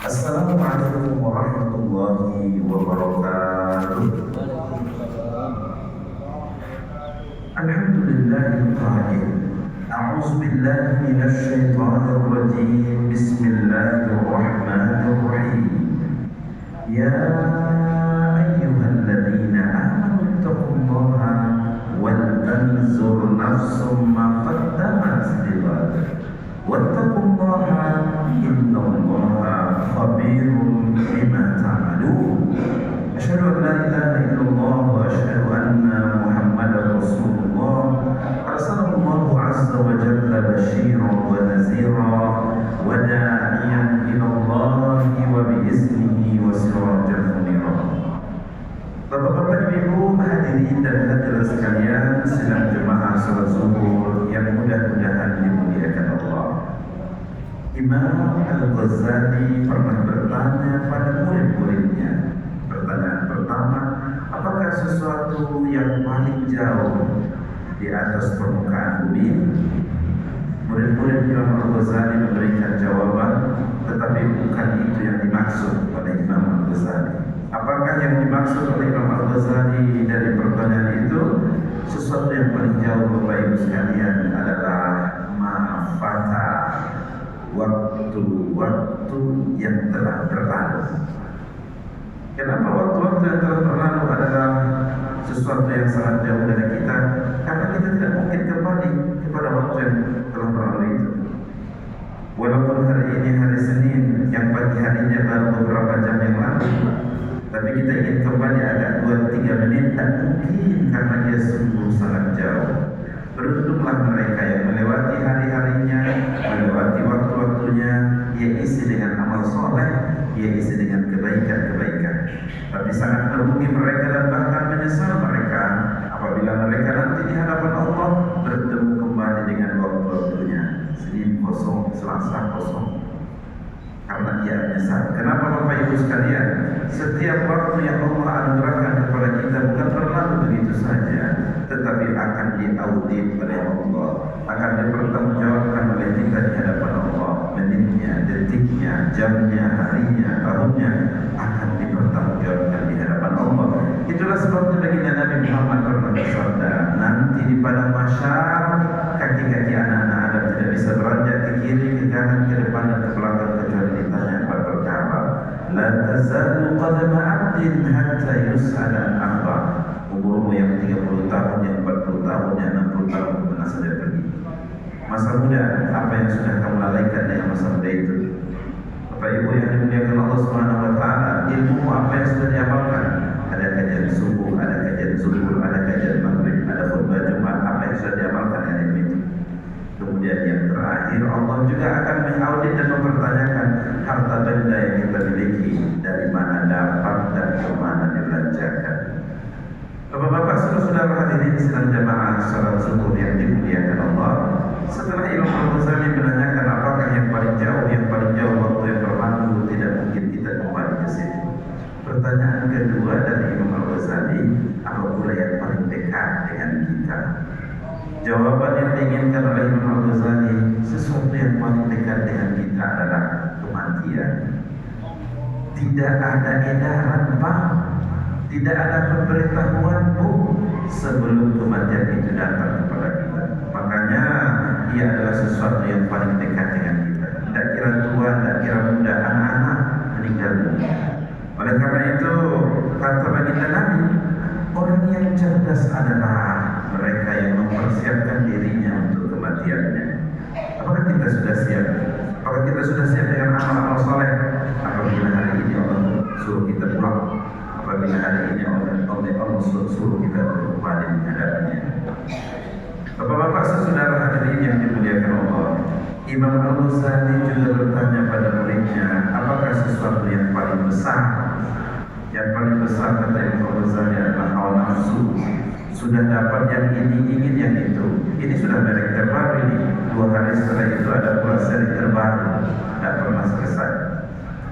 Assalamualaikum warahmatullahi wabarakatuh. Alhamdulillahil qa'il. A'udzu billahi minasy syaithanir rajim. Bismillahirrahmanirrahim. Ya ayyuhalladzina amanu taqullaha wal tanzur nafsum ma qaddamat lighad. Wattaqullaha innallaha khabirun bima ta'malun. Asyhadu an la ilaha illallah wa asyhadu anna Muhammadar Rasulullah. Arsalallahu azza wa jalla basyiran wa nazira wa da'iyan ila Allahi wa bi'iznihi wa sirajan munira. Bapak-bapak, ibu-ibu, hadirin dan hadirat sekalian, sidang jemaah salat zuhur yang mudah-mudahan dimuliakan Allah. Imam Al-Ghazali pernah bertanya pada murid-muridnya. Pertanyaan pertama, apakah sesuatu yang paling jauh di atas permukaan bumi? Murid-murid Imam Al-Ghazali memberikan jawaban, tetapi bukan itu yang dimaksud oleh Imam Al-Ghazali. Apakah yang dimaksud oleh Imam Al-Ghazali dari pertanyaan itu? Sesuatu yang paling jauh, Bapak Ibu sekalian, adalah ma'afata, waktu-waktu yang telah berlalu. Kenapa waktu-waktu yang telah berlalu adalah sesuatu yang sangat jauh dari kita? Karena kita tidak mungkin kembali kepada waktu yang telah berlalu itu. Walaupun hari ini hari Senin, yang pagi harinya baru beberapa jam yang lalu, tapi kita ingin kembali agak 2-3 menit, tak mungkin karena dia sungguh sangat jauh. Beruntunglah mereka yang melewati hari-harinya, melewati waktu-waktunya, ia isi dengan amal soleh, ia isi dengan kebaikan-kebaikan. Tapi sangat merugi mereka dan bahkan menyesal mereka apabila mereka nanti di hadapan Allah bertemu kembali dengan waktu-waktunya. Senin kosong, Selasa kosong, karena ia menyesal. Kenapa Bapak Ibu sekalian? Setiap waktu yang Allah anugerahkan kepada kita bukan berlalu begitu saja, tetapi akan diaudit oleh Allah, akan dipertanggungjawabkan oleh kita di hadapan Allah. Menitnya, detiknya, jamnya, harinya, tahunnya akan dipertanggungjawabkan di hadapan Allah. Itulah sebabnya baginda Nabi Muhammad pernah bersabda, nanti di padang mahsyar kaki-kaki anak-anak Adam tidak bisa beranjak ke kiri, ke kanan, ke depan dan ke belakang kecuali ditanya 4 perkara. La tazalu qadama 'abdin hatta yus'ala an arba'. Umurmu yang 30 tahun, yang 40 tahun, yang 60 tahun kemana saja pergi? Masa muda, apa yang sudah kamu lalaikan dengan masa muda itu? Bapak Ibu yang dimuliakan Allah Subhanahu wa taala, ilmu apa yang sudah diamalkan? Ada kajian subuh, ada kajian zuhur, ada kajian maghrib, ada khutbah Jumat, apa yang sudah diamalkan dengan ilmu itu? Kemudian yang terakhir, Allah juga akan mengaudit dan mempertanyakan harta benda yang kita miliki, dari mana dapat dan kemana dibelanjakan. Bapak-bapak, saudara-saudara hadirin sidang jamaah salat zuhur yang dimuliakan Allah. Setelah Imam Al-Ghazali menanyakan apakah yang paling jauh waktu yang berlalu, tidak mungkin kita kembali ke situ. Pertanyaan kedua dari Imam Al-Ghazali, apa pula yang paling dekat dengan kita? Jawaban yang diinginkan oleh Imam Al-Ghazali, sesuatu yang paling dekat dengan kita adalah kematian. Tidak ada edaran, Pak. Tidak ada pemberitahuan, Bu, sebelum kematian itu datang kepada kita. Makanya ia adalah sesuatu yang paling dekat dengan kita. Tidak kira tua, tidak kira muda, anak-anak meninggal dunia. Oleh karena itu, kata baginda Nabi, orang yang cerdas adalah mereka yang mempersiapkan dirinya untuk kematiannya. Apakah kita sudah siap? Apakah kita sudah siap dengan amal-amal soleh? Apabila hari ini Allah suruh kita pulang, apabila hari ini Allah suruh kita kembali menghadapnya. Bapak-bapak, saudara hadirin yang dimuliakan Allah, Imam Al-Ghazali juga bertanya pada muridnya, apakah sesuatu yang paling besar? Yang paling besar, kata Imam Al-Ghazali, adalah hawa nafsu. Sudah dapat yang ini, ingin yang itu. Ini sudah merek terbaru ini. 2 hari setelah itu ada pula seri terbaru. Tidak pernah selesai,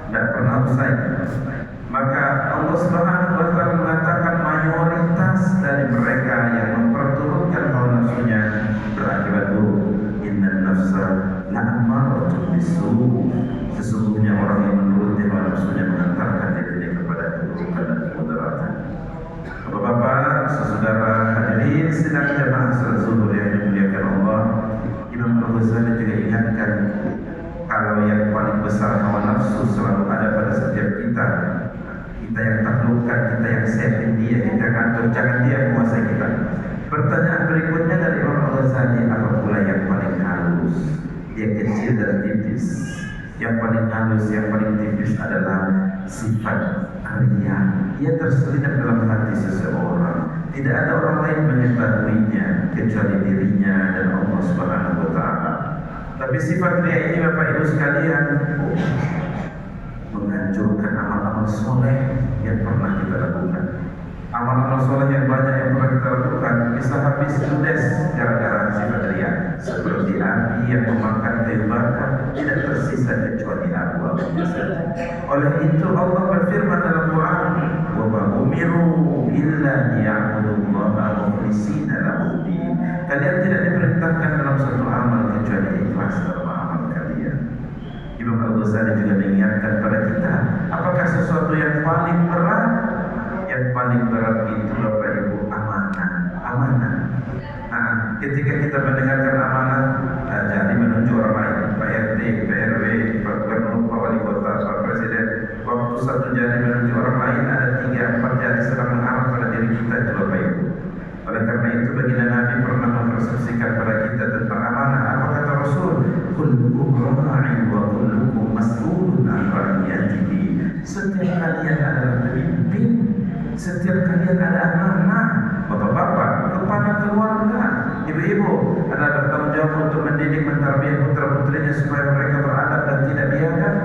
tidak pernah usai. Maka Allah Subhanahu wa taala mengatakan mayoritas dari mereka yang memperturutkan hawa nafsunya berakibat buruk. Inna nafsa la'ammaratun bisu. Sesungguhnya orang yang menuruti salat zuhur yang dimuliakan Allah, Imam Al-Ghazali juga ingatkan kalau yang paling besar hawa nafsu selalu ada pada setiap kita. Kita yang taklukkan, kita yang setting dia, kita ngatur, jangan dia menguasai kita. Pertanyaan berikutnya dari Imam Al-Ghazali, apa pula yang paling halus? Dia kecil dan tipis. Yang paling halus, yang paling tipis adalah sifat riya. Ia terselinap dalam hati seseorang. Tidak ada orang lain mengetahuinya kecuali dirinya dan Allah Subhanahu wa taala. Tapi sifat riya ini Bapak Ibu sekalian menghancurkan amal-amal soleh yang pernah kita lakukan. Amal-amal soleh yang banyak yang pernah kita lakukan bisa habis ludes gara-gara sifat riya. Seperti api yang memakan kayu bakar, tidak tersisa kecuali abu-abunya saja. Oleh itu Allah berfirman dalam Quran, "Wa ma umiru illa liya'budullaha mukhlishina lahu-d-din." Kalian tidak diperintahkan dalam satu amal kecuali ikhlas dalam amal kalian. Imam Al-Ghazali juga mengingatkan pada kita, apakah sesuatu yang paling berat? Yang paling berat itu Bapak Ibu amanah. Ketika kita mendengarkan amanah, jadi menunjuk orang lain, Pak RT, Pak RW, Pak Gubernur, Pak Wali Kota, Pak Presiden. Waktu satu jari menunjuk orang lain, ada 3-4 jari sedang mengarah pada diri kita itu Bapak Ibu. Oleh karena itu baginda Nabi pernah mempersepsikan pada kita tentang amanah. Apa kata Rasul? Kullukum ra'in wa kullukum mas'ulun 'an ra'iyatihi. Setiap kalian adalah pemimpin, setiap kalian ada amanah. Bapak-bapak kepada keluarga, ibu-ibu adalah bertanggung jawab untuk mendidik, mentarbiyah putra-putrinya supaya mereka beradab dan tidak biadab.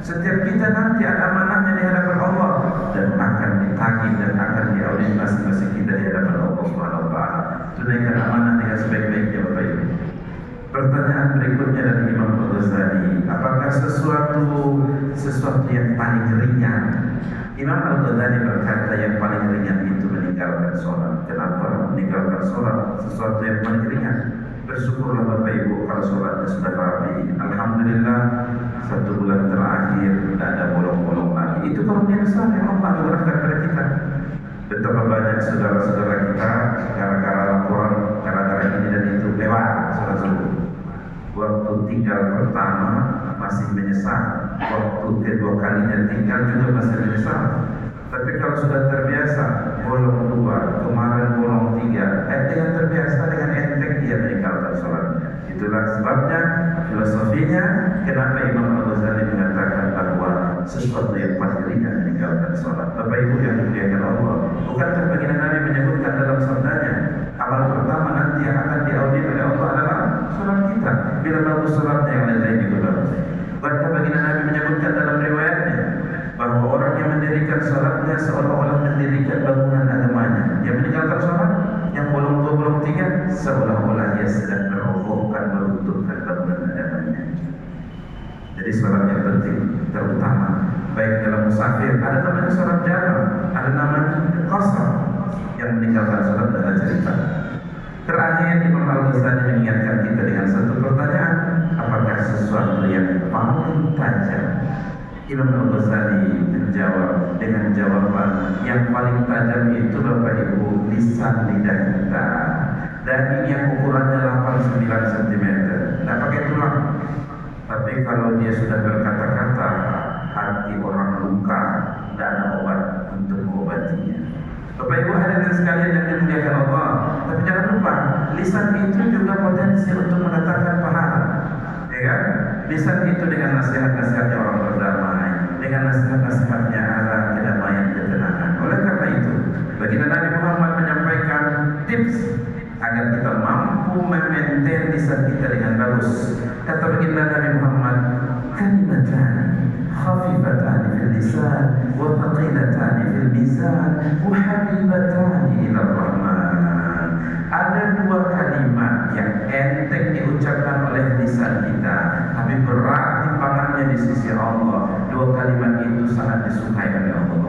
Setiap kita nanti ada amanahnya di hadapan Allah dan akan ditagih dan akan diaudit masing-masing kita di hadapan Allah Subhanahu wa taala. Tunaikan amanah dengan sebaik-baiknya Bapak Ibu. Pertanyaan berikutnya dari Imam Al-Ghazali, apakah sesuatu yang paling ringan? Imam Al-Ghazali berkata yang paling ringan itu meninggalkan sholat. Kenapa meninggalkan sholat? Sesuatu yang paling ringan. Bersyukurlah Bapak Ibu kalau sholatnya sudah rapi. Alhamdulillah 1 bulan terakhir tidak ada bolong-bolong lagi. Itu karunia besar yang Allah anugerahkan kepada kita. Betapa banyak saudara-saudara kita gara-gara laporan, gara-gara ini dan itu lewat sholat subuh. Waktu tinggal pertama masih menyesal, waktu kedua kalinya tinggal juga masih menyesal. Tapi kalau sudah terbiasa, bolong 2, kemarin bolong 3, dengan terbiasa dengan enteng dia meninggalkan sholatnya. Itulah sebabnya, filosofinya, kenapa Imam Al-Ghazali mengatakan bahwa sesuatu yang paling ringan meninggalkan sholat. Bapak Ibu yang dimuliakan Allah, bukankah baginda Nabi menyebutkan dalam sabdanya, amal pertama nanti yang akan diaudit oleh Allah adalah sholat kita. Bila bagus sholatnya, yang lain-lain juga bagus. Bukankah baginda Nabi menyebutkan dalam riwayatnya bahwa orang yang mendirikan sholatnya seolah-olah mendirikan bangunan agamanya. Yang meninggalkan sholat, yang bolong 2, bolong 3, seolah-olah dia sedang merobohkan, meruntuhkan bangunan agamanya. Jadi sholat yang penting, terutama baik dalam musafir, ada namanya sholat jalan, ada namanya qasar. Yang meninggalkan sholat adalah cerita. Terakhir Imam Al-Ghazali mengingatkan kita dengan satu pertanyaan, apakah sesuatu yang paling tajam? Imam Al-Ghazali menjawab dengan jawaban yang paling tajam itu Bapak Ibu, lisan lidah kita. Daging yang ukurannya 8-9 cm, tidak pakai tulang. Tapi kalau dia sudah berkata-kata, hati orang luka, tidak ada obat untuk mengobatinya. Bapak Ibu hadirin sekalian yang dimuliakan Allah, tapi jangan lupa lisan itu juga potensi untuk mendatangkan pahala. Ya kan? Lisan itu dengan nasihat-nasihatnya orang berdamai, dengan nasihat-nasihatnya arah kedamaian ketenangan. Oleh karena itu, baginda Nabi Muhammad menyampaikan tips agar kita mampu memaintain lisan kita dengan bagus. Kata baginda Nabi Muhammad, kalimatan khafifatan fil lisan wa thaqilatan fil mizan wa habibatan ila Rahman. Ada 2 kalimat yang enteng diucapkan oleh lisan kita, tapi berat timbangannya di sisi Allah. 2 kalimat itu sangat disukai oleh Allah.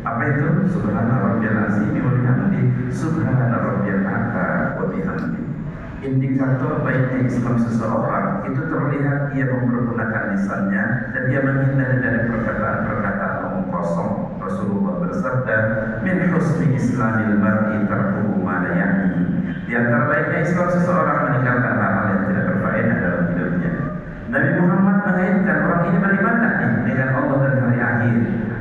Apa itu? Subhana rabbiyal azim wa bihamdi, subhana rabbiyal a'la wa bihamdi. Indikator baiknya Islam seseorang itu terlihat dia mempergunakan lisannya dan dia menghindari dari perkataan-perkataan omong kosong. Rasulullah bersabda, min husni islamil mar'i tarkuhu ma la ya'ni. Di antara baiknya Islam seseorang meninggalkan hal-hal yang tidak berfaedah dalam hidupnya. Nabi Muhammad mengaitkan orang ini beriman nih dengan Allah dan hari akhir.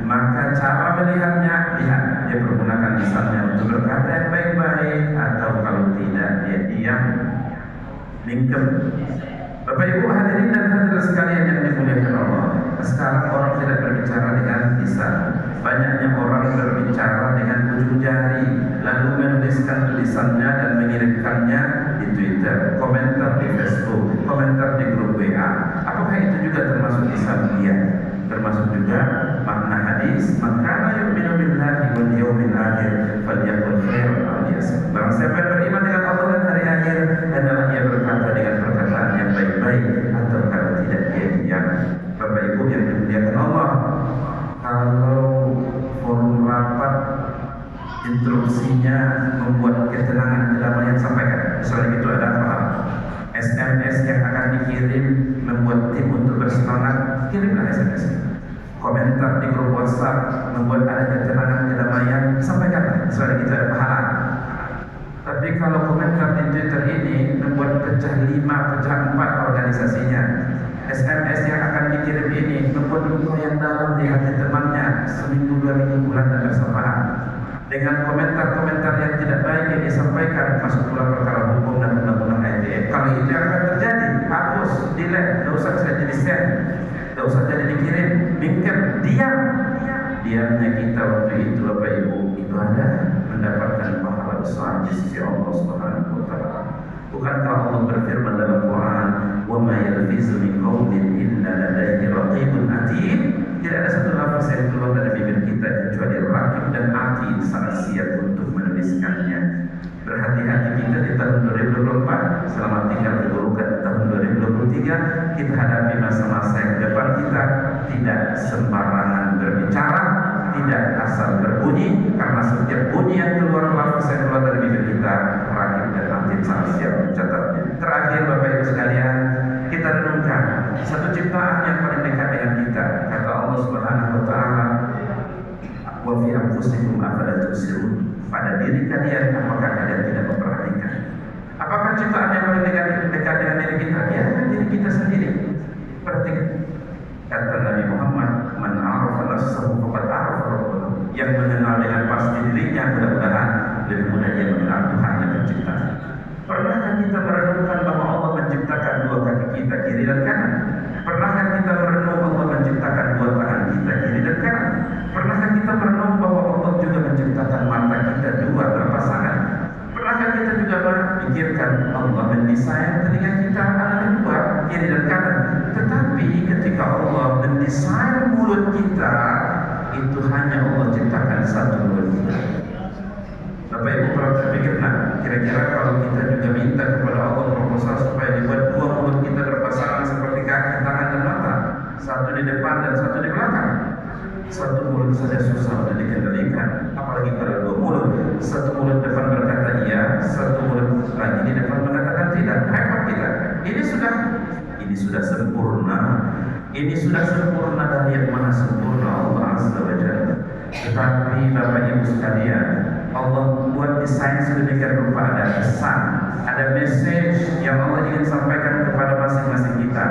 Maka cara melihatnya, lihat dia pergunakan lisannya untuk berkata yang baik-baik, atau kalau tidak dia diam, mingkem. Bapak Ibu hadirin dan hadirat sekalian yang dimuliakan Allah, sekarang orang tidak berbicara dengan lisan. Banyaknya orang berbicara dengan ujung jari, lalu menuliskan tulisannya dan mengirimkannya di Twitter, komentar di Facebook, komentar di grup WA. Apakah itu juga termasuk lisan dia? Termasuk juga makna hadis, "Man yu'minu billahi wal yawmil akhir falyaqul khairan aw liyasmut." Barang siapa yang beriman dengan Allah dan hari akhir, hendaklah ia berkata dengan perkataan yang baik-baik, atau kalau tidak dia diam. Bapak Ibu yang dimuliakan Allah, kalau forum rapat instruksinya membuat ketenangan kedamaian, sampaikan. Misalnya itu ada apa? SMS yang akan dikirim membuat tim untuk bersemangat, kirimlah SMS. Komentar di grup WhatsApp membuat ada ketenangan kedamaian, sampaikanlah. Misalnya itu ada pahala. Tapi kalau komentar di Twitter ini membuat pecah 5, pecah 4 organisasinya, SMS yang akan dikirim ini membuat luka yang dalam di hati temannya seminggu, 2 minggu, bulan dan bersamaan. Dengan komentar-komentar yang tidak baik yang disampaikan, masuk pula perkara hukum dan undang-undang ITE. Kalau itu yang akan terjadi, hapus, delete, tidak usah jadi di-send, tidak usah jadi dikirim, mingkem, diam. Diamnya kita waktu itu Bapak Ibu ibadah, mendapatkan pahala besar di sisi Allah Subhanahu wa taala. Bukankah Allah berfirman dalam Quran, "Wa ma yalfizu min qawlin illa ladayhi raqibun atid." Tidak ada satu lafaz yang keluar dari bibir kita kecuali raqib dan atid sangat siap untuk menuliskannya. Berhati-hati kita di tahun 2024, selamat tinggal diburukan tahun 2023, kita hadapi masa-masa yang depan kita, tidak sembarangan berbicara, tidak asal berbunyi, karena setiap bunyi yang keluar, lafaz yang keluar dari bibir kita, raqib dan atid sangat siap mencatatnya. Terakhir Bapak Ibu sekalian, kita renungkan satu ciptaan yang paling dekat dengan kita. Kata Allah Subhanahu wa taala, "Wa fi anfusikum afala tubsirun." Pada diri kalian, apakah kalian tidak memperhatikan? Apakah ciptaan yang paling dekat dengan diri kita? Ya, diri kita sendiri. Perhatikan. Kata Nabi Muhammad, "Man arafa nafsahu faqad arafa rabbahu." Yang mengenal dengan pasti dirinya, mudah-mudahan lebih mudah dia mengenal Tuhan yang mencipta. Pernahkah kita merenungkan bahwa Allah menciptakan dua kaki kita, kiri dan kanan? Pernahkah kita merenung Allah menciptakan dua tangan kita, kiri dan kanan? Pernahkah kita merenung bahwa Allah juga menciptakan mata kita dua berpasangan? Pernahkah kita juga memikirkan Allah mendesain telinga kita ada dua, kiri dan kanan? Tetapi ketika Allah mendesain mulut kita, itu hanya Allah ciptakan satu mulut kita. Bapak Ibu pernah terpikir, kira-kira kalau kita juga minta kepada Allah proposal supaya dibuat dua mulut kita berpasangan seperti kaki, tangan dan mata, satu di depan dan satu di belakang. Satu mulut saja susah untuk dikendalikan, apalagi kalau dua mulut. Satu mulut depan berkata iya, satu mulut lagi di depan mengatakan tidak. Repot kita. Ini sudah sempurna. Ini sudah sempurna dari yang maha sempurna Allah Azza wa Jalla. Tetapi Bapak Ibu sekalian, Allah buat desain sedemikian rupa, ada pesan, ada message yang Allah ingin sampaikan kepada masing-masing kita.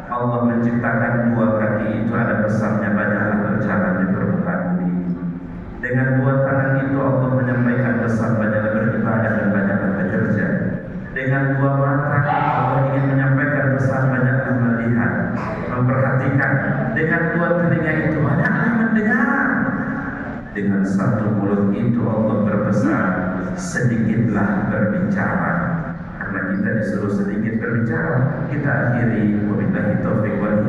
Allah menciptakan dua kaki itu ada pesannya, banyaklah berjalan di permukaan bumi. Dengan dua tangan itu Allah menyampaikan pesan, banyaklah beribadah dan banyaklah bekerja. Dengan dua mata Allah ingin menyampaikan pesan, banyaklah melihat, memperhatikan. Dengan dua telinga itu banyaklah mendengar. Dengan satu mulut itu Allah berpesan, sedikitlah berbicara. Karena kita disuruh sedikit berbicara, kita akhiri. Wabillahi taufiq wal